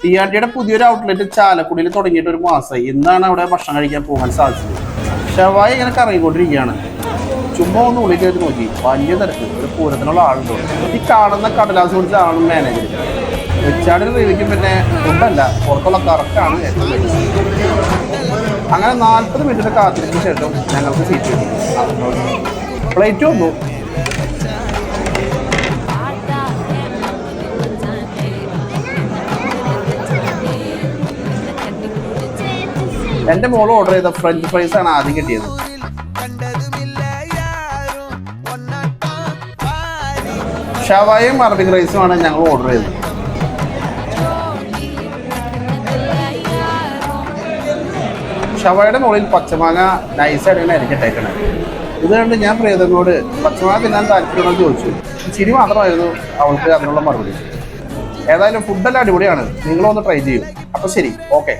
ടിആർടിയുടെ പുതിയൊരു ഔട്ട്ലെറ്റ് ചാലക്കുടിയിൽ തുടങ്ങിയിട്ട് ഒരു മാസമായി. ഇന്നാണ് അവിടെ ഭക്ഷണം കഴിക്കാൻ പോകാൻ സാധിച്ചത്. ഷവായി ഇങ്ങനെ കറങ്ങിക്കൊണ്ടിരിക്കുകയാണ്. ചുമ്മാ ഒന്ന് ഉള്ളിൽ കയറി നോക്കി. വലിയ തിരക്ക്, ഒരു പൂരത്തിനുള്ള ആളുണ്ടോ. ഈ കാണുന്ന കടലാസ് പിടിച്ച ആളും മാനേജർ. വെച്ചാടിന് റിവ്യൂക്കും പിന്നെ ഫുഡല്ല, പുറത്തുള്ള കറക്കാണ് ഏറ്റവും വലിയ. അങ്ങനെ 40 മിനിറ്റിന്റെ കാത്തിരിപ്പിന് ശേഷം ഞങ്ങൾക്ക് സീറ്റ് കിട്ടി. പ്ലേറ്റ് വന്നു. എൻ്റെ മോൾ ഓർഡർ ചെയ്ത ഫ്രഞ്ച് ഫ്രൈസ് ആണ് ആദ്യം കിട്ടിയത്. ഷവായും അറബിക് റൈസുമാണ് ഞങ്ങൾ ഓർഡർ ചെയ്തത്. ഷവായുടെ മുകളിൽ പച്ചമാങ്ങ നൈസായിട്ട് അരിഞ്ഞിട്ടേക്കണേ. ഇത് കണ്ട് ഞാൻ പ്രിയതനോട് പച്ചമാങ്ങ തിന്നാൻ താല്പര്യമുണ്ടെന്ന് ചോദിച്ചു. ചിരി മാത്രമായിരുന്നു അവൾക്ക് അതിനുള്ള മറുപടി. ഏതായാലും ഫുഡെല്ലാം അടിപൊളിയാണ്, നിങ്ങളൊന്ന് ട്രൈ ചെയ്യൂ. അപ്പോൾ ശരി, ഓക്കെ.